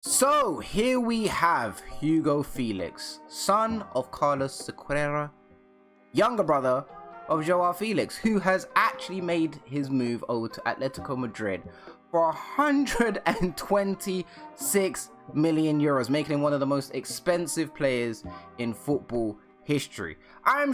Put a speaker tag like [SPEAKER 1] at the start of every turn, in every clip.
[SPEAKER 1] So here we have Hugo Felix, son of Carlos Sequeira, younger brother of Joao Felix, who has actually made his move over to Atletico Madrid for 126 million euros, making him one of the most expensive players in football history. I'm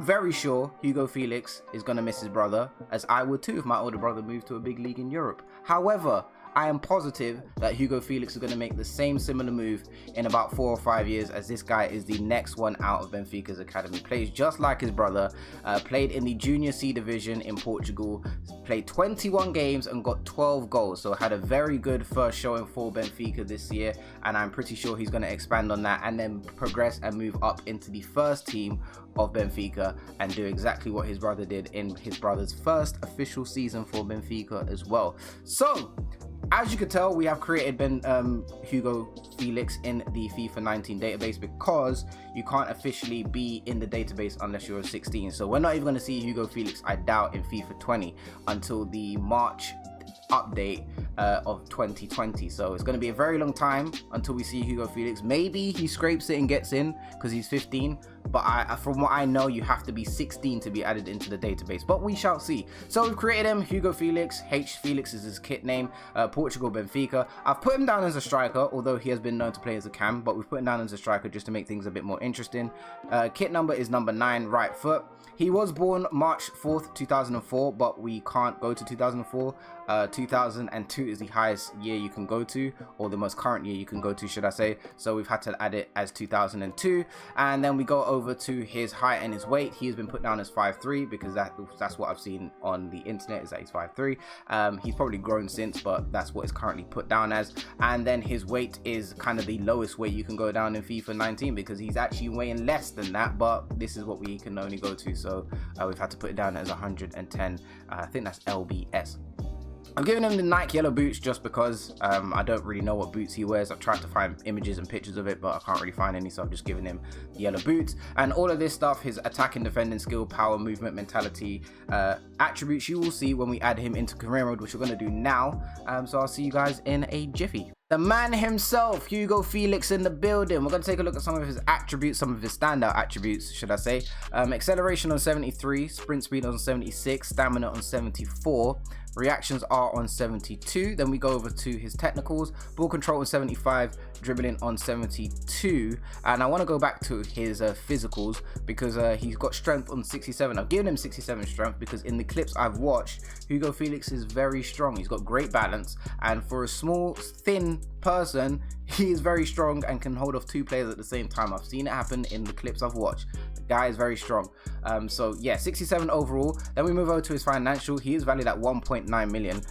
[SPEAKER 1] very sure Hugo Felix is going to miss his brother, as I would too if my older brother moved to a big league in Europe. However, I am positive that Hugo Felix is going to make the same similar move in about 4 or 5 years, as this guy is the next one out of Benfica's academy. Plays just like his brother, played in the Junior C division in Portugal, played 21 games and got 12 goals. So had a very good first showing for Benfica this year, and I'm pretty sure he's going to expand on that and then progress and move up into the first team of Benfica and do exactly what his brother did in his brother's first official season for Benfica as well. So as you can tell, we have created Hugo Felix in the FIFA 19 database, because you can't officially be in the database unless you're 16. So we're not even going to see Hugo Felix, I doubt, in FIFA 20 until the March update of 2020. So it's going to be a very long time until we see Hugo Felix. Maybe he scrapes it and gets in because he's 15, but from what I know, you have to be 16 to be added into the database, but we shall see. So we've created him, Hugo Felix. H Felix is his kit name. Portugal, Benfica. I've put him down as a striker, although he has been known to play as a cam, but we've put him down as a striker just to make things a bit more interesting. Kit number is number 9, right foot. He was born March 4th 2004, but we can't go to 2004. 2002 is the highest year you can go to, or the most current year you can go to, should I say. So we've had to add it as 2002, and then we go over to his height and his weight. He has been put down as 5'3", because that's what I've seen on the internet, is that he's 5'3". He's probably grown since, but that's what it's currently put down as. And then his weight is kind of the lowest weight you can go down in FIFA 19, because he's actually weighing less than that, but this is what we can only go to. So we've had to put it down as 110. I think that's LBS. I'm giving him the Nike yellow boots just because I don't really know what boots he wears. I've tried to find images and pictures of it, but I can't really find any, so I'm just giving him the yellow boots. And all of this stuff, his attacking, defending, skill, power, movement, mentality, attributes, you will see when we add him into career mode, which we're going to do now. So I'll see you guys in a jiffy. The man himself, Hugo Felix, in the building. We're going to take a look at some of his attributes, some of his standout attributes, should I say. Acceleration on 73, sprint speed on 76, stamina on 74, reactions are on 72. Then we go over to his technicals, ball control on 75, dribbling on 72. And I want to go back to his physicals, because he's got strength on 67. I've given him 67 strength because in the clips I've watched, Hugo Felix is very strong. He's got great balance, and for a small, thin person, he is very strong and can hold off 2 players at the same time. I've seen it happen in the clips I've watched. The guy is very strong. So yeah, 67 overall. Then we move over to his financial. He is valued at 1.9 million.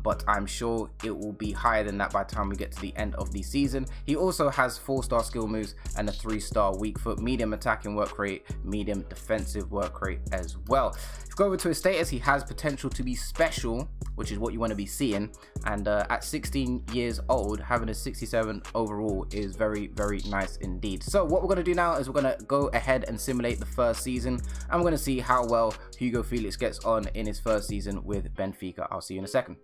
[SPEAKER 1] But I'm sure it will be higher than that by the time we get to the end of the season. He also has 4-star skill moves and a 3-star weak foot, medium attacking work rate, medium defensive work rate as well. If you go over to his status, he has potential to be special, which is what you want to be seeing. And at 16 years old, having a 67 overall is very, very nice indeed. So what we're going to do now is we're going to go ahead and simulate the first season. I'm going to see how well Hugo Felix gets on in his first season with Benfica. I'll see you in a second.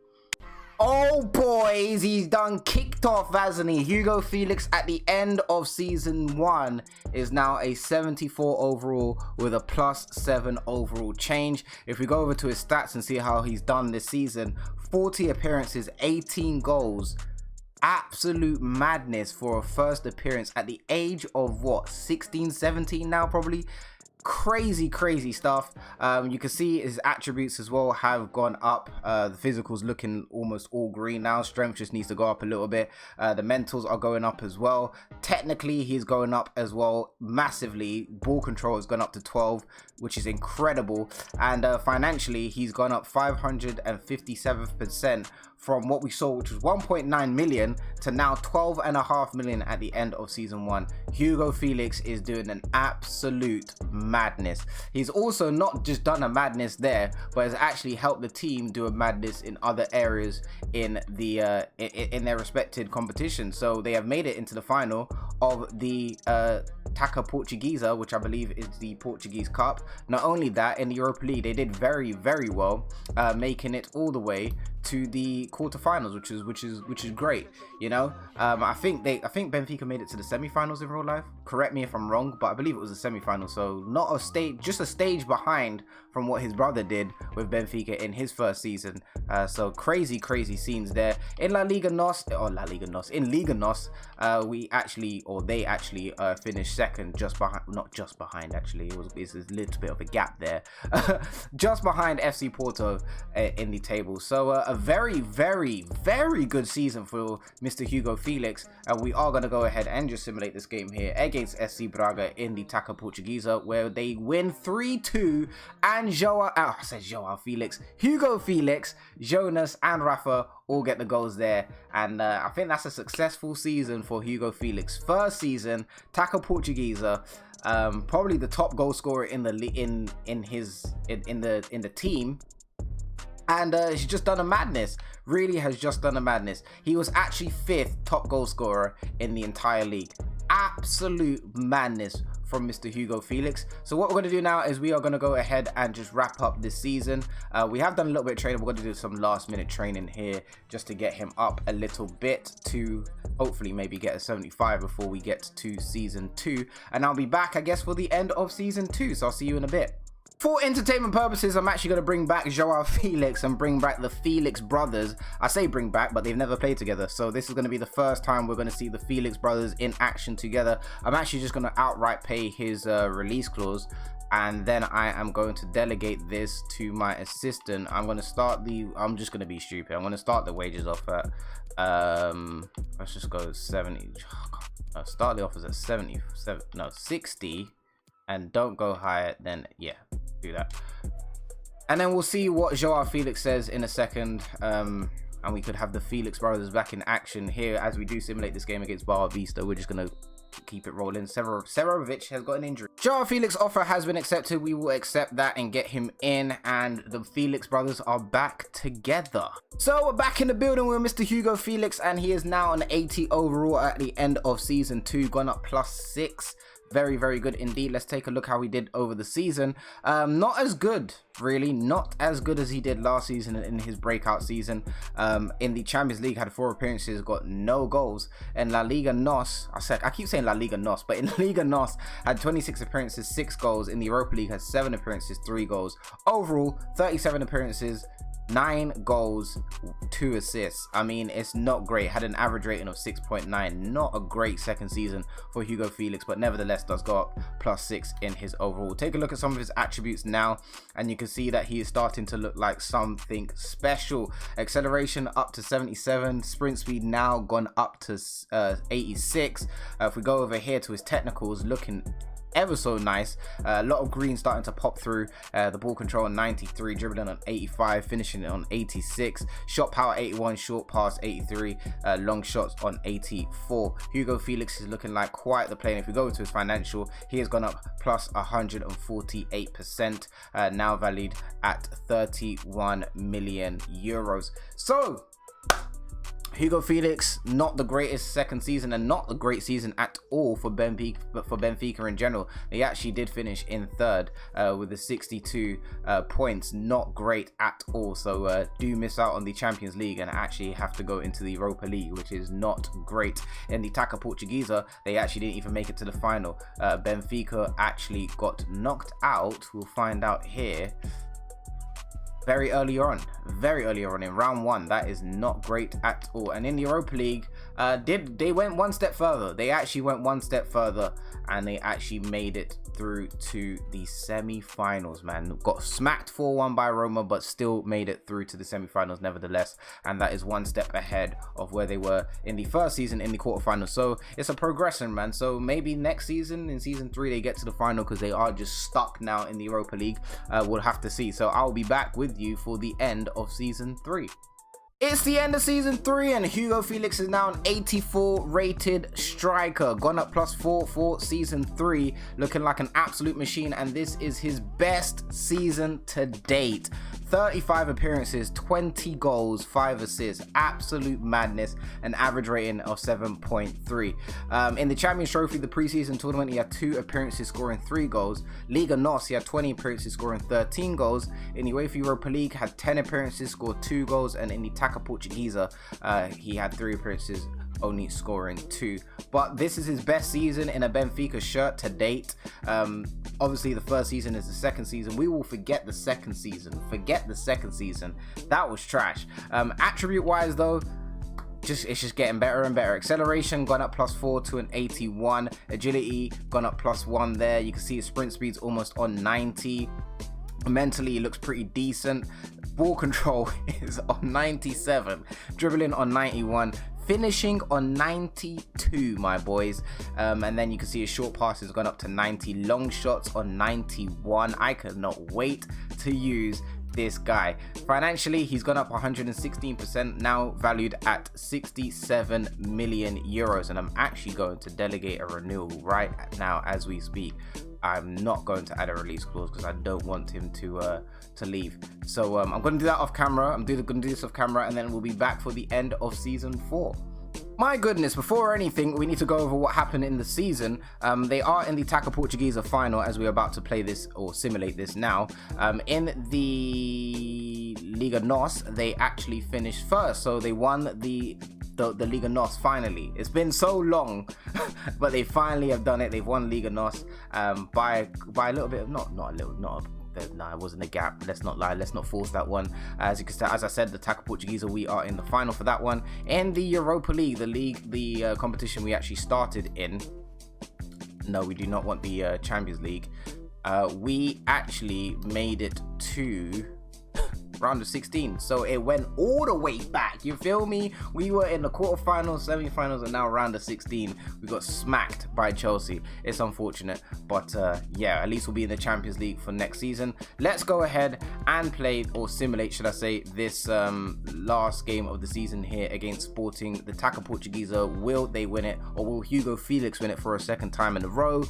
[SPEAKER 1] Oh boys, he's done kicked off, hasn't he? Hugo Felix at the end of season 1 is now a 74 overall with a +7 overall change. If we go over to his stats and see how he's done this season, 40 appearances, 18 goals. Absolute madness for a first appearance at the age of what, 16, 17 now probably. Crazy stuff. You can see his attributes as well have gone up. The physicals looking almost all green now. Strength just needs to go up a little bit. The mentals are going up as well. Technically, he's going up as well massively. Ball control has gone up to 12, which is incredible. And financially, he's gone up 557% from what we saw, which was 1.9 million to now 12.5 million at the end of season 1. Hugo Felix is doing an absolute madness. He's also not just done a madness there, but has actually helped the team do a madness in other areas in the in their respected competition. So they have made it into the final of the Taça Portuguesa, which I believe is the Portuguese Cup. Not only that, in the Europa League, they did very, very well, making it all the way to the quarterfinals, which is great. You know, I think Benfica made it to the semi-finals in real life. Correct me if I'm wrong, but I believe it was a semi-final. So not a stage, just a stage behind from what his brother did with Benfica in his first season. So crazy scenes there in Liga NOS. In Liga NOS, they actually finished second, just behind, not just behind actually. It's a little bit of a gap there, just behind FC Porto in the table. So a very good season for Mr. Hugo Felix, and we are going to go ahead and just simulate this game here against SC Braga in the Taça Portuguesa, where they win 3-2, and Hugo Felix, Jonas and Rafa all get the goals there, and I think that's a successful season for Hugo Felix. First season, Taça Portuguesa, probably the top goal scorer in the team. And he's just done a madness. Really has just done a madness. He was actually 5th top goal scorer in the entire league. Absolute madness from Mr. Hugo Felix. So what we're going to do now is we are going to go ahead and just wrap up this season. We have done a little bit of training. We're going to do some last minute training here just to get him up a little bit to hopefully maybe get a 75 before we get to season 2. And I'll be back, I guess, for the end of season 2. So I'll see you in a bit. For entertainment purposes, I'm actually going to bring back Joao Felix and bring back the Felix brothers. I say bring back, but they've never played together. So this is going to be the first time we're going to see the Felix brothers in action together. I'm actually just going to outright pay his release clause. And then I am going to delegate this to my assistant. I'm just going to be stupid. I'm going to start the wages off at, let's just go 70. Start the offers at 60. And don't go higher than, yeah, do that. And then we'll see what Joao Felix says in a second. And we could have the Felix brothers back in action here as we do simulate this game against Bar Vista. We're just going to keep it rolling. Severovic has got an injury. Joao Felix offer has been accepted. We will accept that and get him in, and the Felix brothers are back together. So we're back in the building with Mr. Hugo Felix, and he is now an 80 overall at the end of season 2, gone up +6. Very good indeed. Let's take a look how he did over the season. Not as good, really, not as good as he did last season in his breakout season. In the Champions League, had 4 appearances, got no goals. In La Liga NOS, I keep saying La Liga NOS, but in Liga NOS had 26 appearances, 6 goals. In the Europa League had 7 appearances, 3 goals. Overall, 37 appearances, 9 goals, 2 assists. I mean, it's not great. Had an average rating of 6.9. Not a great second season for Hugo Felix, but nevertheless does go up +6 in his overall. Take a look at some of his attributes now, and you can see that he is starting to look like something special. Acceleration up to 77. Sprint speed now gone up to 86. If we go over here to his technicals, looking ever so nice. A lot of green starting to pop through. The ball control on 93, dribbling on 85, finishing it on 86, shot power 81, short pass 83, long shots on 84. Hugo Felix is looking like quite the player. If we go to his financial, he has gone up +148%, now valued at 31 million euros. So Hugo Felix, not the greatest second season, and not a great season at all for Benfica, but for Benfica in general. They actually did finish in 3rd with the 62 points. Not great at all. So do miss out on the Champions League and actually have to go into the Europa League, which is not great. In the Taça Portuguesa, they actually didn't even make it to the final. Benfica actually got knocked out. We'll find out here. Very early on in round 1. That is not great at all. And in the Europa League, they went one step further. They actually went one step further, and they actually made it through to the semi-finals, man. Got smacked 4-1 by Roma, but still made it through to the semi-finals nevertheless, and that is one step ahead of where they were in the first season in the quarterfinals. So it's a progression, man. So maybe next season, in season 3, they get to the final, because they are just stuck now in the Europa League. We'll have to see. So I'll be back with you for the end of season 3. It's the end of season 3, and Hugo Felix is now an 84 rated striker, gone up +4 for season 3, looking like an absolute machine, and this is his best season to date. 35 appearances, 20 goals, 5 assists, absolute madness, an average rating of 7.3. In the Champions Trophy, the preseason tournament, he had 2 appearances, scoring 3 goals. Liga NOS, he had 20 appearances, scoring 13 goals. In the UEFA Europa League, had 10 appearances, scored 2 goals, and in the Taça Portuguesa, he had 3 appearances, only scoring 2. But this is his best season in a Benfica shirt to date. Obviously the first season is the second season. We will forget the second season. That was trash. Attribute wise though, it's just getting better and better. Acceleration gone up +4 to an 81. Agility gone up +1 there. You can see his sprint speed's almost on 90. Mentally, he looks pretty decent. Ball control is on 97. Dribbling on 91. Finishing on 92, my boys. And then you can see his short passes have gone up to 90. Long shots on 91. I cannot wait to use this guy. Financially, he's gone up 116%, now valued at 67 million euros. And I'm actually going to delegate a renewal right now as we speak. I'm not going to add a release clause because I don't want him to leave. So I'm going to do that off camera. I'm going to do this off camera, and then we'll be back for the end of season 4. My goodness, before anything, we need to go over what happened in the season. They are in the Taça Portuguesa final as we're about to play this or simulate this now. In the Liga NOS, they actually finished first, so they won the Liga NOS finally. It's been so long, but they finally have done it. They've won Liga NOS by a little bit of no, it wasn't a gap. Let's not lie. Let's not force that one. As you can see, as I said, the Taça Portuguesa, we are in the final for that one. In the Europa League, the competition we actually started in. No, we do not want the Champions League. We actually made it to round of 16, so it went all the way back, you feel me? We were in the quarterfinals, semi-finals, and now round of 16 we got smacked by Chelsea. It's unfortunate, but yeah, at least we'll be in the Champions League for next season. Let's go ahead and play, or simulate should I say, this last game of the season here against Sporting, the Taça Portuguesa. Will they win it, or will Hugo Felix win it for a second time in a row?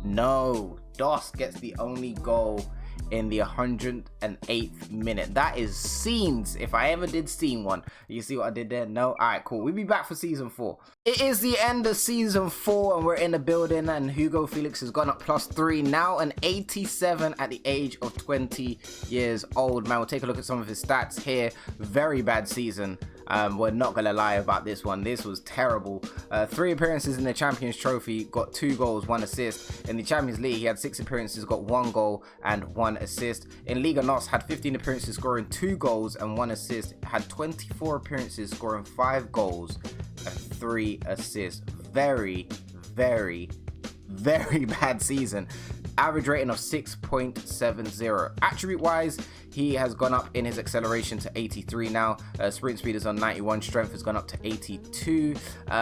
[SPEAKER 1] No, TESK gets the only goal in the 108th minute. That is scenes, if I ever did scene one. You see what I did there? No? Alright, cool. We'll be back for season 4. It is the end of season 4 and we're in the building, and Hugo Felix has gone up +3, now an 87 at the age of 20 years old. Man, we'll take a look at some of his stats here. Very bad season. We're not gonna lie about this one. This was terrible. 3 appearances in the Champions Trophy, got 2 goals, 1 assist. In the Champions League, he had 6 appearances, got 1 goal and 1 assist. In Liga NOS, had 15 appearances, scoring 2 goals and 1 assist. Had 24 appearances, scoring 5 goals and 3 assists. Very, very, very bad season. Average rating of 6.70. Attribute wise, he has gone up in his acceleration to 83 now. Sprint speed is on 91. Strength has gone up to 82.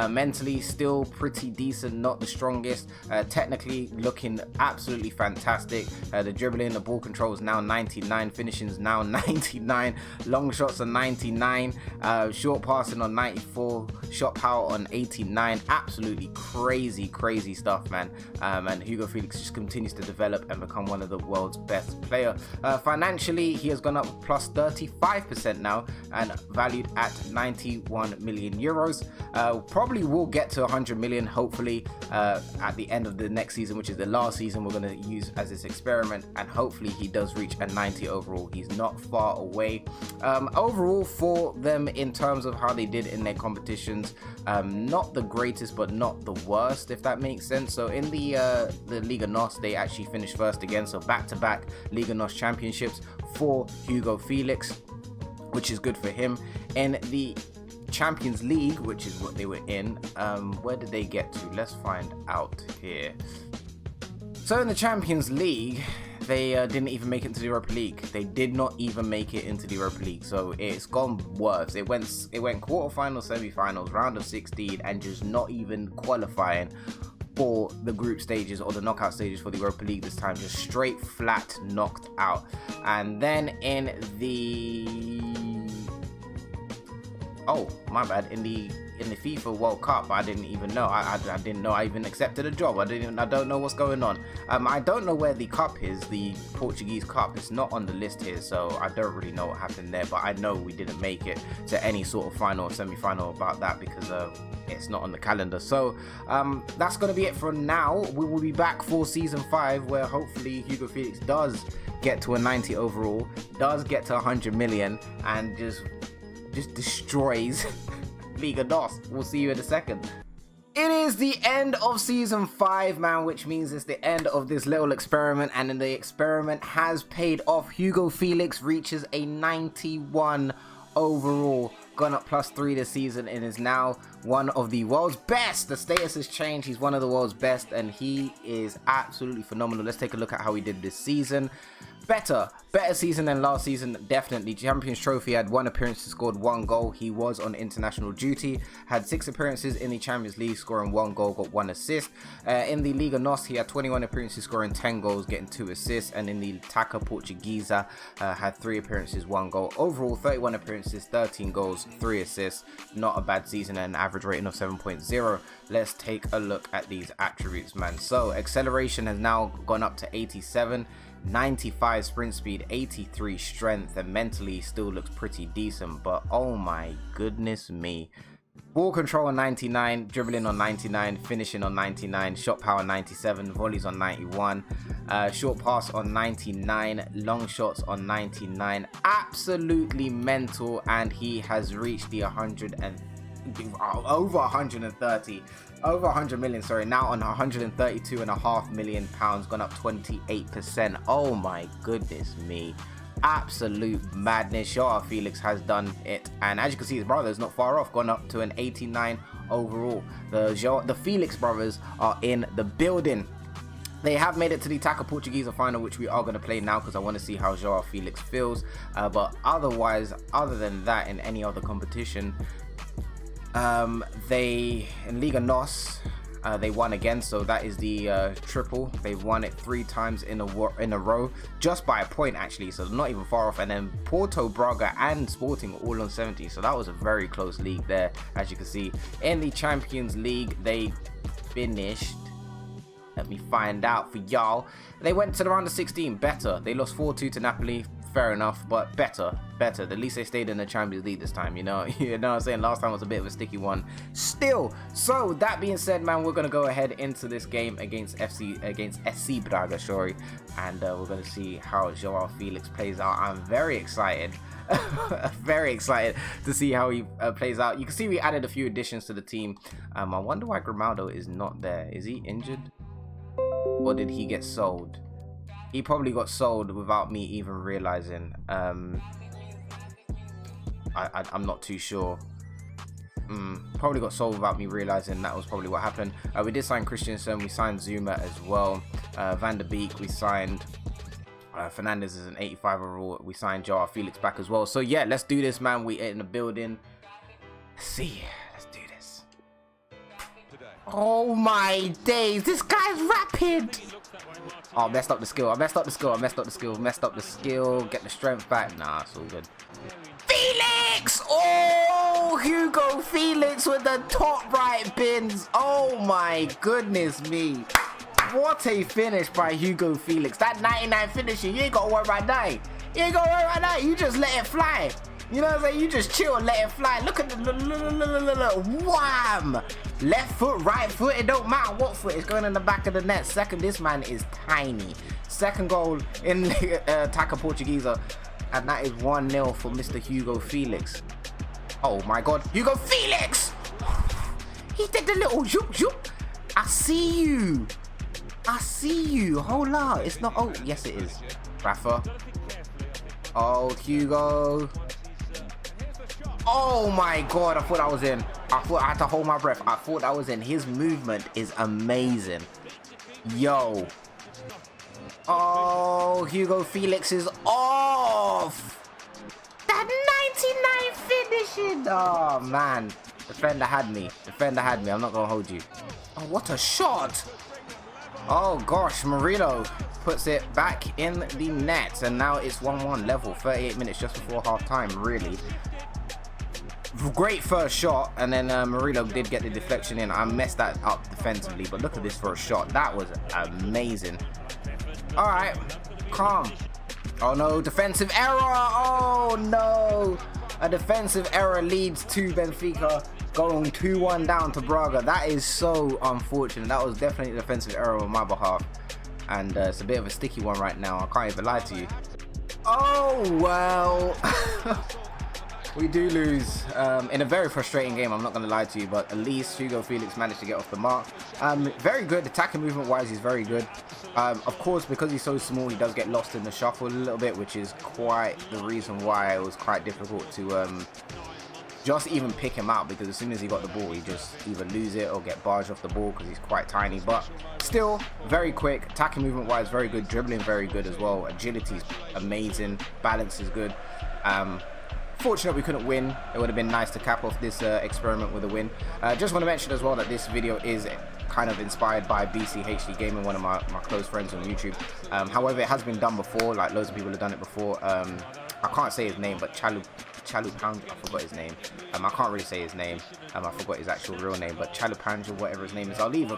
[SPEAKER 1] Mentally, still pretty decent, not the strongest. Technically, looking absolutely fantastic. The dribbling, the ball control is now 99. Finishing is now 99. Long shots are 99. Short passing on 94. Shot power on 89. Absolutely crazy, crazy stuff, man. And Hugo Felix just continues to develop and become one of the world's best player. Financially, he has gone up +35% now and valued at 91 million euros. Probably will get to 100 million hopefully at the end of the next season, which is the last season we're going to use as this experiment, and hopefully he does reach a 90 overall. He's not far away. Overall for them in terms of how they did in their competitions, not the greatest but not the worst, if that makes sense. So in the Liga NOS, they actually finished first again, so back-to-back Liga NOS championships for Hugo Felix, which is good for him. In the Champions League, which is what they were in, where did they get to? Let's find out here. So in the Champions League, they didn't even make it into the Europa League. They did not even make it into the Europa League. So it's gone worse. It went quarterfinals, semi-finals, round of 16, and just not even qualifying for the group stages or the knockout stages for the Europa League this time. Just straight flat knocked out. And then in the Oh, my bad. In the FIFA World Cup, I didn't even know. I didn't know I even accepted a job. I don't know what's going on. I don't know where the cup is. The Portuguese Cup. It's not on the list here, so I don't really know what happened there. But I know we didn't make it to any sort of final or semi-final about that because it's not on the calendar. So that's gonna be it for now. We will be back for season 5, where hopefully Hugo Felix does get to a 90 overall, does get to 100 million, and just destroys Liga NOS. We'll see you in a second. It is the end of season 5, man, which means it's the end of this little experiment, and then the experiment has paid off. Hugo Felix reaches a 91 overall, gone up +3 this season, and is now one of the world's best. The status has changed. He's one of the world's best, and he is absolutely phenomenal. Let's take a look at how he did this season. Better season than last season, definitely. Champions Trophy, had 1 appearance, scored 1 goal. He was on international duty, had 6 appearances in the Champions League, scoring 1 goal, got 1 assist. In the Liga NOS, he had 21 appearances, scoring 10 goals, getting 2 assists. And in the Taça Portuguesa, had 3 appearances, 1 goal. Overall, 31 appearances, 13 goals, 3 assists. Not a bad season, and an average rating of 7.0. Let's take a look at these attributes, man. So acceleration has now gone up to 87. 95 sprint speed, 83 strength, and mentally still looks pretty decent, but oh my goodness me. Ball control on 99, dribbling on 99, finishing on 99, shot power 97, volleys on 91, short pass on 99, long shots on 99. Absolutely mental, and he has reached the over 100 million, sorry, now on 132.5 million pounds, gone up 28%. Oh my goodness me, absolute madness. Joao Felix has done it, and as you can see, his brother is not far off, gone up to an 89 overall. The Felix brothers are in the building. They have made it to the Taça Portuguesa final, which we are going to play now because I want to see how Joao Felix feels. But otherwise, other than that, in any other competition, they in Liga NOS, they won again, so that is the triple. They won it 3 times in a row, just by a point actually, so not even far off. And then Porto, Braga, and Sporting all on 70, so that was a very close league there. As you can see, in the Champions League, they finished, let me find out for y'all, they went to the round of 16. Better, they lost 4-2 to Napoli. Fair enough, but better. At least they stayed in the Champions League this time, you know what I'm saying? Last time was a bit of a sticky one still. So that being said, man, we're gonna go ahead into this game against SC Braga, sorry, and we're gonna see how Joao Felix plays out. I'm very excited. Very excited to see how he plays out. You can see we added a few additions to the team. I wonder why Grimaldo is not there. Is he injured, or did he get sold? He probably got sold without me even realizing. I'm not too sure. Probably got sold without me realizing. That was probably what happened. We did sign Christensen. We signed Zuma as well. Van der Beek we signed. Fernandez is an 85 overall. We signed Joao Felix back as well. So yeah, let's do this, man. We in the building. Let's see. Let's do this. Oh my days. This guy's rapid. Oh, I messed up the skill. Get the strength back. Nah, it's all good. Felix! Oh, Hugo Felix with the top right bins. Oh my goodness me. What a finish by Hugo Felix. That 99 finishing, you ain't got to worry about that. You just let it fly. You know what I'm saying? You just chill and let it fly. Look at the wham! Left foot, right foot, it don't matter what foot. It's going in the back of the net. Second, this man is tiny. Second goal in Taça Portuguesa, and that is 1-0 for Mr. Hugo Felix. Oh my God, Hugo Felix! He did the little zoop zoop. I see you. Hold up, it's not. Oh, yes it is. Rafa. Oh, Hugo. Oh my God, I thought I was in. I thought I had to hold my breath. I thought I was in. His movement is amazing. Yo. Oh, Hugo Felix is off. That 99 finishing. Oh man. Defender had me. I'm not going to hold you. Oh, what a shot. Oh gosh, Murillo puts it back in the net, and now it's 1-1 level. 38 minutes just before half time, really. great first shot, and then Murillo did get the deflection in. I messed that up defensively, but look at this first shot. That was amazing. All right, calm. Oh no, defensive error. Oh no, a defensive error leads to Benfica going 2-1 down to Braga. That is so unfortunate. That was definitely a defensive error on my behalf, and it's a bit of a sticky one right now. I can't even lie to you. Oh well. We do lose in a very frustrating game, I'm not going to lie to you, but at least Hugo Felix managed to get off the mark. Very good, attacking movement wise, he's very good. Of course, because he's so small, he does get lost in the shuffle a little bit, which is quite the reason why it was quite difficult to just even pick him out, because as soon as he got the ball, he just either lose it or get barged off the ball because he's quite tiny. But still, very quick, attacking movement wise, very good, dribbling very good as well, agility is amazing, balance is good. Fortunate we couldn't win. It would have been nice to cap off this experiment with a win. Just want to mention as well that this video is kind of inspired by BCHD Gaming, one of my close friends on YouTube. However, it has been done before, like loads of people have done it before. I can't say his name, but Chalupajuana, I forgot his name. I can't really say his name. I forgot his actual real name, but Chalupajuana, whatever his name is. I'll leave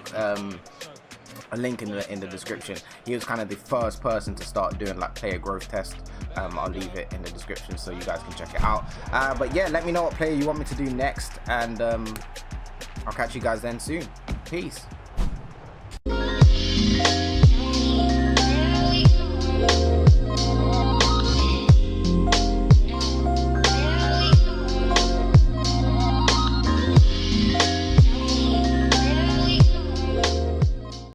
[SPEAKER 1] a link in the description. He was kind of the first person to start doing like player growth test. I'll leave it in the description so you guys can check it out. But yeah, let me know what player you want me to do next, and I'll catch you guys then soon. Peace.